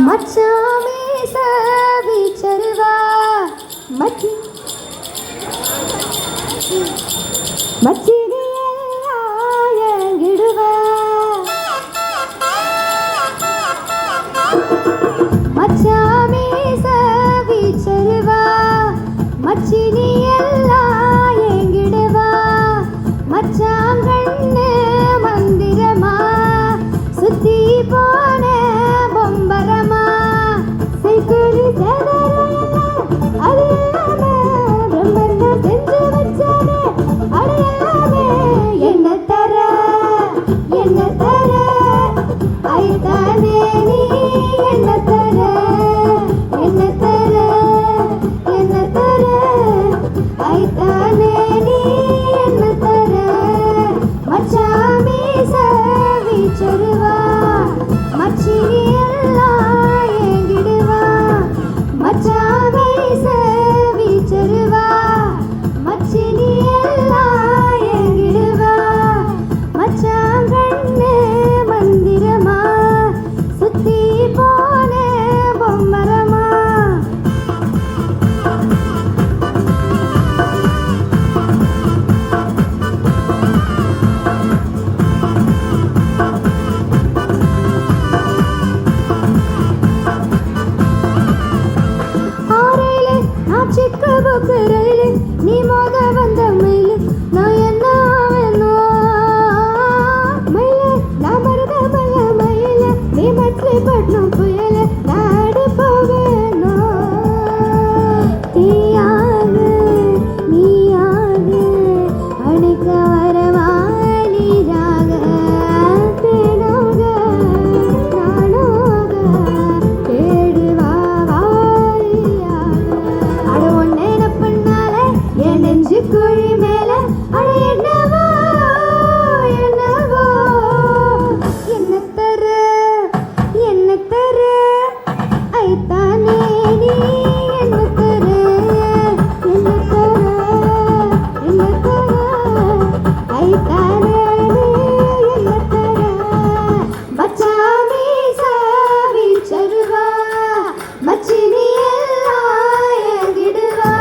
மச்சாமே சாவி சருவா மச்சி மச்சினி எங்கிடுவா மச்சாமே சாவி சருவா மச்சினி எல்லாம் எங்கிடுவா மச்சாங்கண்ணு மந்திரமா சுத்தி போன பொம்பரமா சைக்குலி அது பிரம்மண்ண செஞ்சு வச்சானே அடையாமே என்ன தர ஐத்தானே நீ என்ன தர ஐத்தானே நீ என்ன தர மச்சாமே சாவி சருவா மச்சினி எல்லாம் எங்கிடுவா மச்சாமே சாவி சருவா மச்சினி எல்லாம் எங்கிடுவா மச்சாங்கண்ணு மந்திரமா சுத்தி போன பொம்மரமா சிக்க புக்கு ரயிலு நீ மோத வந்த மயிலு நான் என்ன ஆவேனோ மயில நான் மருத மல்ல மயில நீ மச்சி பட்னம் புயல நாடு போவேனோ நீயாது அணைக்க வரவா நீராக தேனாக நானாக தேடுவா நெஞ்சு குழி மேல அட என்னவோ என்ன தர ஐத்தானே நீ என்ன தர ஐத்தானே நீ என்ன தர மச்சாமே சாவி சருவா மச்சினி எல்லாம் எங்கிடுவா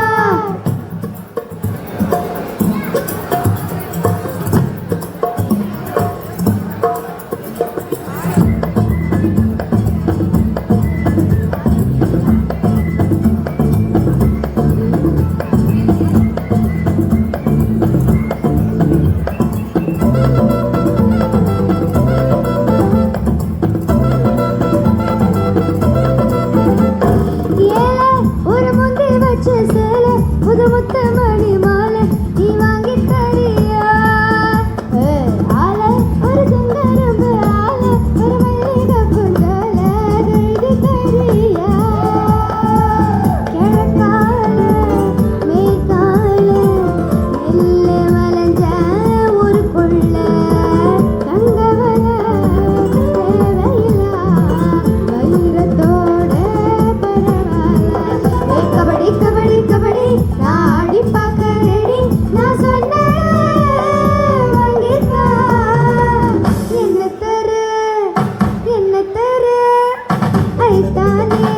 ஒரு முந்தி வச்ச சேல புது முத்த மணி மாலை நீ வாங்கி தரியா ஆல ஒரு செங்கரும்பு ஆல ஒரு மல்லிகை குந்தல எழுதி தரியா கிழக்கால மேற்கால நெல்லு வளைஞ்ச ஊருக்குள்ள தங்கவல தேவையில்லா வைரத்தோட கபடி கபடி கபடி நாடி பார்க்க ரெடி நான் சொன்ன வாங்கிட்டா என்ன தர ஐத்தானே